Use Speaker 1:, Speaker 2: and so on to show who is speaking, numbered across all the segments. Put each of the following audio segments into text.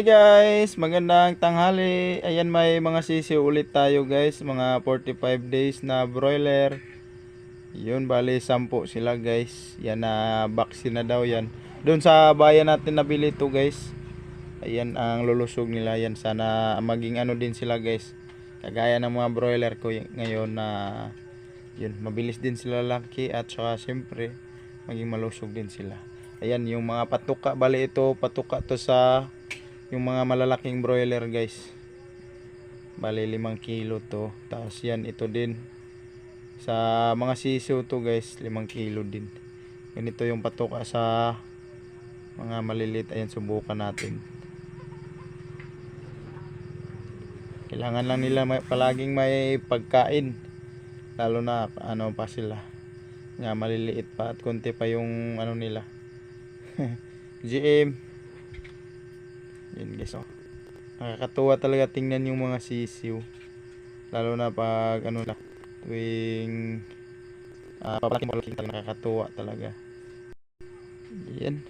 Speaker 1: guys, magandang tanghali. Ayan, may mga sisiw ulit tayo guys, mga 45 days na broiler. Yun, bali 10 sila guys. Yan na vaccine na daw yan. Doon sa bayan natin nabili to guys. Ayan ang lulusog nila yan. Sana maging ano din sila guys. Kagaya ng mga broiler ko ngayon na yun, mabilis din sila laki at saka siyempre maging malusog din sila. Ayan yung mga patuka, bali ito patuka to sa yung mga malalaking broiler guys. Bali 5 kilo to. Tapos yan ito din sa mga sisiw to guys, 5 kilo din. Ganito yung patuka sa mga maliliit. Ayan, subukan natin. Kailangan lang nila palaging may pagkain, lalo na ano pa sila nga maliliit pa at konti pa yung ano nila. GM. Yan guys, oh. Nakakatuwa talaga tingnan yung mga sisiw, lalo na pag ano na tuwing papalaki talaga, nakakatuwa talaga. Yan,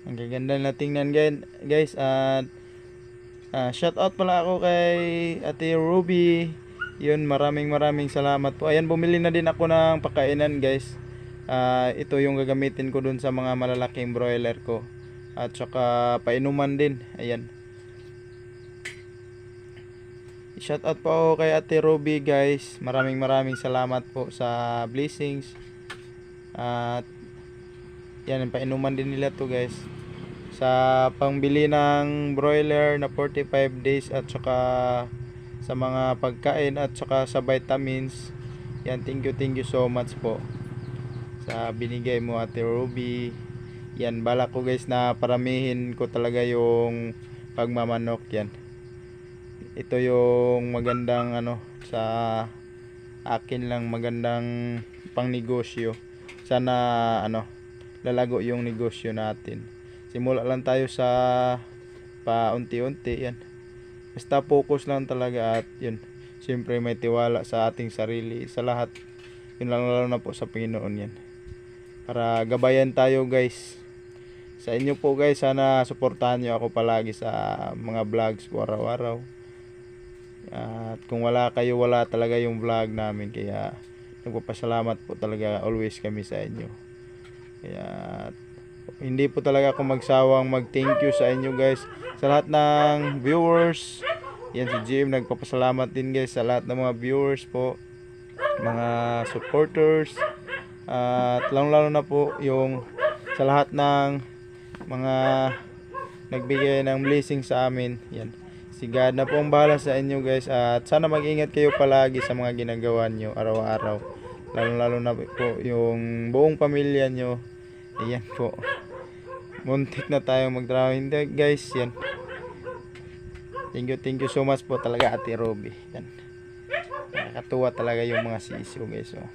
Speaker 1: ang gaganda na tingnan guys. At shout out pala ako kay Ate Ruby. Yun, maraming salamat po. Ayan, bumili na din ako ng pakainan guys. Ito yung gagamitin ko dun sa mga malalaking broiler ko. At saka painuman din. Ayan. Shout out po ako kay Ate Ruby guys. Maraming salamat po sa blessings. At yan, painuman din nila to guys. Sa pangbili ng broiler na 45 days at saka sa mga pagkain at saka sa vitamins. Yan, thank you so much po sa binigay mo Ate Ruby. Yan, bala ko guys na paramihin ko talaga yung pagmamanok. Yan, ito yung magandang ano sa akin lang, magandang pang negosyo. Sana ano lalago yung negosyo natin. Simula lang tayo sa paunti-unti. Yan, basta focus lang talaga at yun, siyempre may tiwala sa ating sarili sa lahat. Yun lang, lalo na po sa Panginoon. Yan, para gabayan tayo guys. Sa inyo po guys, sana suportahan nyo ako palagi sa mga vlogs ko araw-araw. At kung wala kayo, wala talaga yung vlog namin. Kaya nagpapasalamat po talaga always kami sa inyo. Kaya hindi po talaga ako magsawang mag thank you sa inyo guys, sa lahat ng viewers. Yan, si Jim nagpapasalamat din guys sa lahat ng mga viewers po, mga supporters. At lalo na po yung sa lahat ng mga nagbigay ng blessing sa amin. Yan, si God na po ang bahala sa inyo guys. At sana mag-ingat kayo palagi sa mga ginagawa nyo araw-araw, lalo na po yung buong pamilya nyo. Ayan po, muntik na tayo magtrabaho hindi guys. Yan, thank you so much po talaga Ate Ruby. Yan, nakakatuwa talaga yung mga sisiw guys, oh.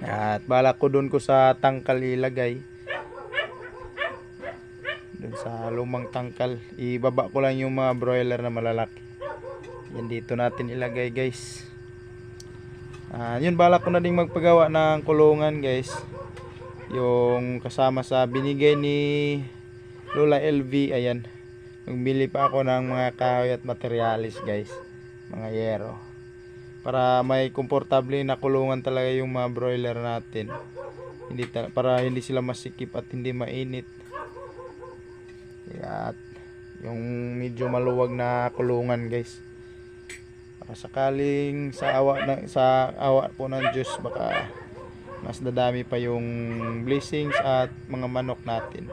Speaker 1: At balak ko dun ko sa tangkal ilagay, dun sa lumang tangkal ibaba ko lang yung mga broiler na malalaki. Yan, dito natin ilagay guys. Yun, balak ko na ding magpagawa ng kulungan guys, yung kasama sa binigay ni Lola LV. Ayan, nagbili pa ako ng mga kahoy at materialis guys, mga yero, para may komportable na kulungan talaga yung mga broiler natin. Para hindi sila masikip at hindi mainit. At yung medyo maluwag na kulungan guys, para sakaling sa awa po ng Diyos, baka mas dadami pa yung blessings at mga manok natin.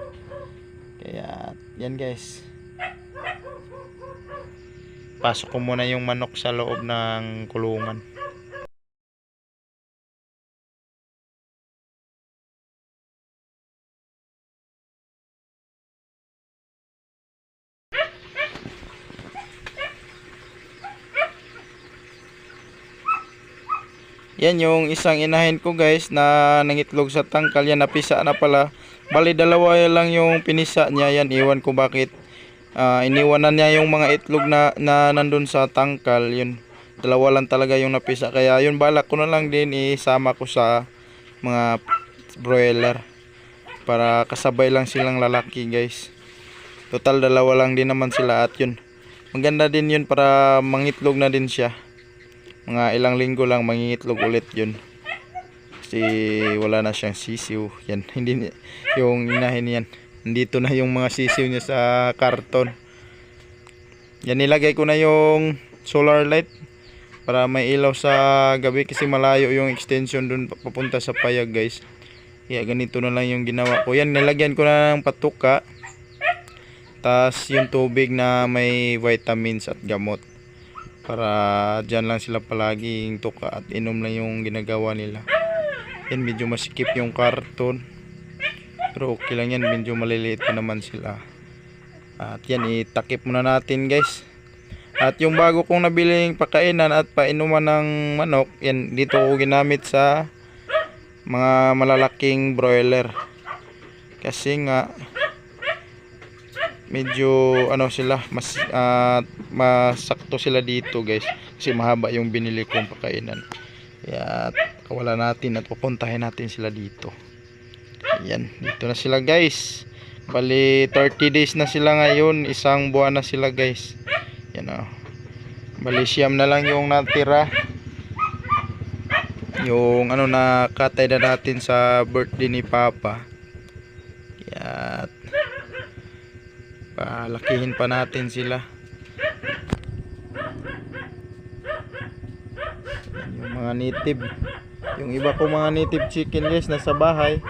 Speaker 1: Kaya yan guys, pasok ko muna yung manok sa loob ng kulungan. Yan yung isang inahin ko guys na nangitlog sa tangkal. Yan, napisa na pala. Bali dalawa lang yung pinisa niya. Yan, iwan ko bakit. Iniwanan niya yung mga itlog na nandun sa tangkal. Yun, dalawa lang talaga yung napisa. Kaya yun, balak ko na lang din isama ko sa mga broiler para kasabay lang silang lalaki guys. Total dalawa lang din naman sila at yun. Maganda din yun para mangitlog na din siya. Mga ilang linggo lang mangingitlog ulit yun. Kasi wala na siyang sisiw. Yan, hindi yung inahin yan. Nandito na yung mga sisiw niya sa karton. Yan, nilagay ko na yung solar light para may ilaw sa gabi kasi malayo yung extension dun papunta sa payag guys. Kaya ganito na lang yung ginawa ko. Yan, nilagyan ko na ng patuka. Tas yung tubig na may vitamins at gamot. Para dyan lang sila palaging tuka at inom lang yung ginagawa nila. Yan, medyo masikip yung karton. Pero okay lang yan, medyo maliliit pa naman sila. At yan, itakip muna natin guys. At yung bago kong nabiling pakainan at painuman ng manok, yan dito ko ginamit sa mga malalaking broiler. Kasi nga medyo ano sila, masakto sila dito guys. Kasi mahaba yung binili kong pakainan. Kaya kawala natin at pupuntahin natin sila dito. Yan, dito na sila guys. Bali 30 days na sila ngayon, isang buwan na sila guys. Yan o. Bali siyam na lang yung natira. Yung ano na katay na natin sa birthday ni Papa. Kaya palakihin pa natin sila. Yan, yung mga native. Yung iba ko mga native chicken guys nasa bahay.